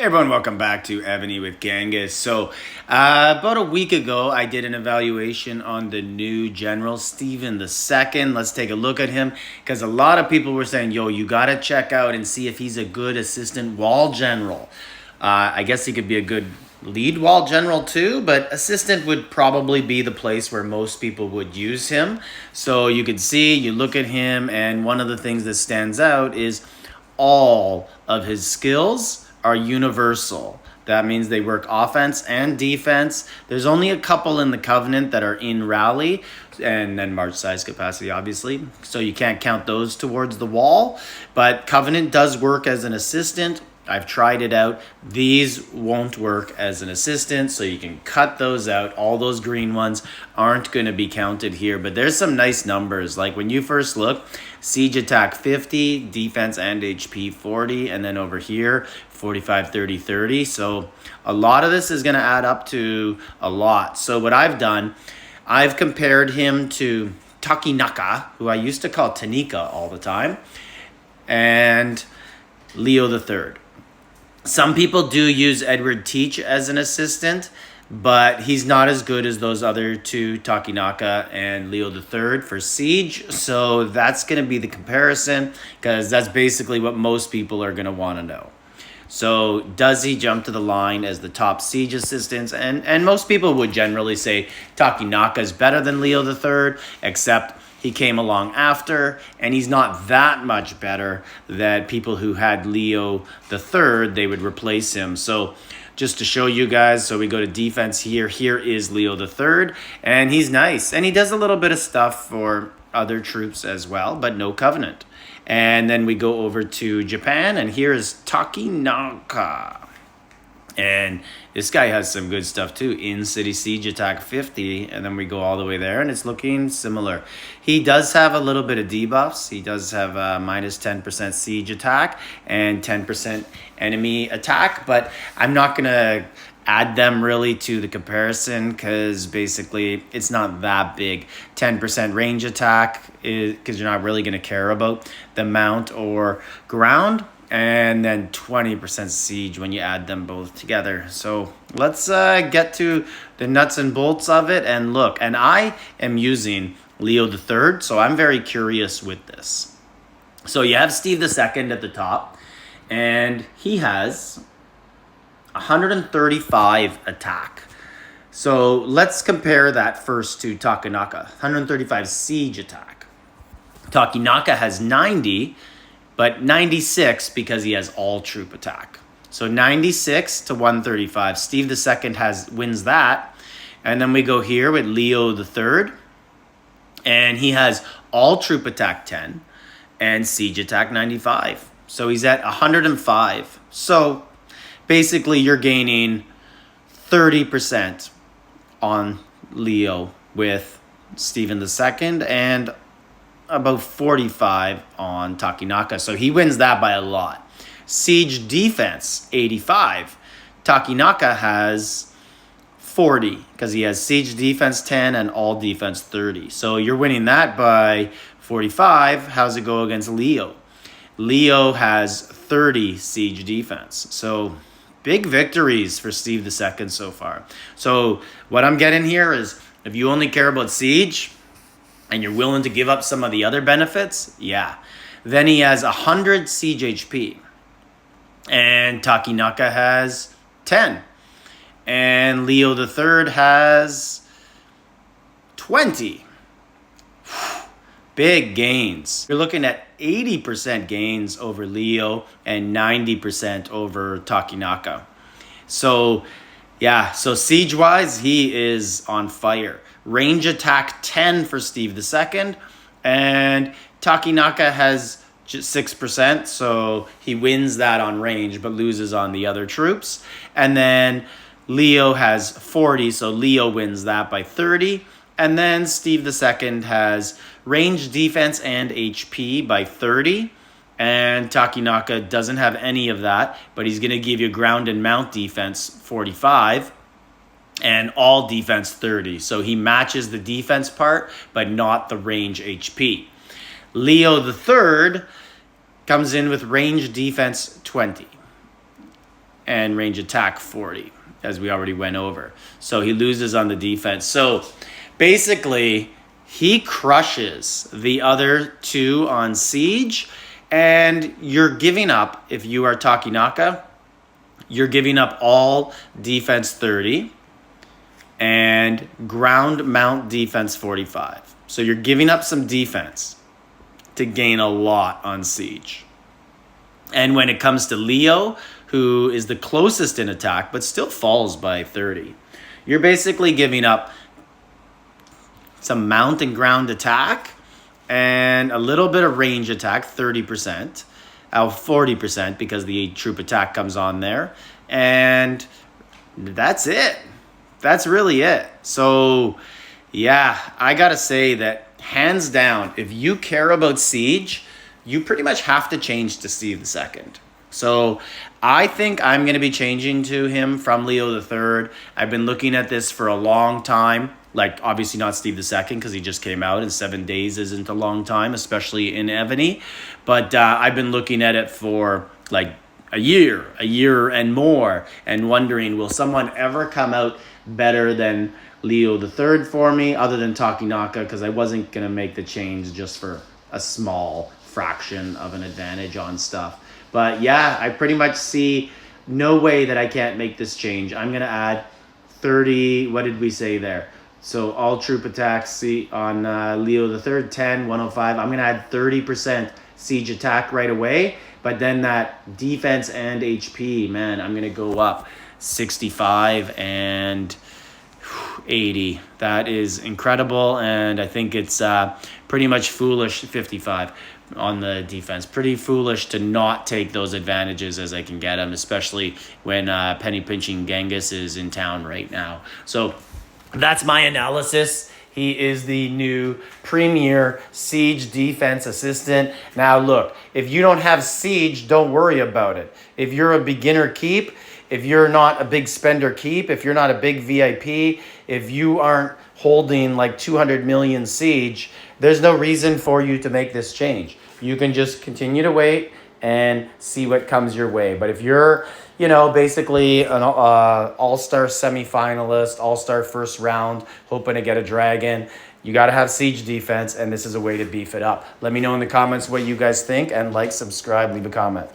Hey everyone, welcome back to Evony with Genghis. So, about a week ago, I did an evaluation on the new General Stephen II. Let's take a look at him, because a lot of people were saying, yo, you got to check out and see if he's a good assistant wall general. I guess he could be a good lead wall general too, but assistant would probably be the place where most people would use him. So you can see, you look at him, and one of the things that stands out is all of his skills are universal. That means they work offense and defense. There's only a couple in the Covenant that are in rally, and then march size capacity, obviously. So you can't count those towards the wall. But Covenant does work as an assistant. I've tried it out. These won't work as an assistant, so you can cut those out. All those green ones aren't going to be counted here, but there's some nice numbers. Like when you first look, siege attack 50, defense and HP 40, and then over here, 45, 30, 30. So a lot of this is going to add up to a lot. So what I've done, I've compared him to Takinaka, who I used to call Tanika all the time, and Leo III. Some people do use Edward Teach as an assistant, but he's not as good as those other two, Takinaka and Leo III, for siege. So that's going to be the comparison, because that's basically what most people are going to want to know. So does he jump to the line as the top siege assistants? And most people would generally say Takinaka is better than Leo III, except he came along after, and he's not that much better that people who had Leo III, they would replace him. So just to show you guys, so we go to defense here. Here is Leo III, and he's nice. And he does a little bit of stuff for other troops as well, but no Covenant. And then we go over to Japan, and here is Takinaka. And this guy has some good stuff too. In-city siege attack 50, and then we go all the way there, and it's looking similar. He does have a little bit of debuffs. He does have minus 10% siege attack and 10% enemy attack, but I'm not going to add them really to the comparison, because basically it's not that big. 10% range attack is because you're not really going to care about the mount or ground, and then 20% siege when you add them both together. So let's get to the nuts and bolts of it and look. And I am using Leo III, so I'm very curious with this. So you have Steve II at the top, and he has 135 attack. So let's compare that first to Takinaka. 135 siege attack. Takinaka has 90, but 96 because he has all troop attack. So 96 to 135. Steve II wins that. And then we go here with Leo III. And he has all troop attack 10 and siege attack 95. So he's at 105. So basically you're gaining 30% on Leo with Stephen II, and about 45 on Takinaka. So he wins that by a lot. Siege defense, 85. Takinaka has 40, because he has siege defense 10 and all defense 30. So you're winning that by 45. How's it go against Leo? Leo has 30 siege defense. So big victories for Steve II so far. So what I'm getting here is, if you only care about siege and you're willing to give up some of the other benefits, yeah. Then he has 100 siege HP. And Takinaka has 10. And Leo III has 20. Big gains. You're looking at 80% gains over Leo and 90% over Takinaka. So yeah, so siege-wise, he is on fire. Range attack 10 for Steve II, and Takinaka has just 6%, so he wins that on range but loses on the other troops. And then Leo has 40, so Leo wins that by 30. And then Steve II has range defense and HP by 30. And Takinaka doesn't have any of that, but he's going to give you ground and mount defense 45 and all defense 30. So he matches the defense part, but not the range HP. Leo III comes in with range defense 20 and range attack 40, as we already went over. So he loses on the defense. So basically, he crushes the other two on siege, and you're giving up, if you are Takinaka, you're giving up all defense 30 and ground mount defense 45. So you're giving up some defense to gain a lot on siege. And when it comes to Leo, who is the closest in attack, but still falls by 30, you're basically giving up some mount and ground attack and a little bit of range attack, 30%, 40% because the troop attack comes on there. And that's it. That's really it. So, yeah, I got to say that hands down, if you care about siege, you pretty much have to change to Steve II. So I think I'm going to be changing to him from Leo III. I've been looking at this for a long time. Like, obviously not Steve II because he just came out and 7 days isn't a long time, especially in Evony. But I've been looking at it for like a year and more, and wondering, will someone ever come out better than Leo III for me, other than Takinaka, because I wasn't going to make the change just for a small fraction of an advantage on stuff. But yeah, I pretty much see no way that I can't make this change. I'm going to add 30, what did we say there? So all troop attacks on Leo III, 10, 105. I'm going to add 30% siege attack right away. But then that defense and HP, man, I'm going to go up 65 and 80. That is incredible. And I think it's pretty much foolish, 55 on the defense. Pretty foolish to not take those advantages as I can get them, especially when penny pinching Genghis is in town right now. So that's my analysis. He is the new premier siege defense assistant. Now look, if you don't have siege, don't worry about it. If you're a beginner keep, if you're not a big spender keep, if you're not a big VIP, if you aren't holding like 200 million siege, there's no reason for you to make this change. You can just continue to wait and see what comes your way. But if you're, you know, basically an all-star semifinalist, all-star first round, hoping to get a dragon, you got to have siege defense, and this is a way to beef it up. Let me know in the comments what you guys think, and like, subscribe, leave a comment.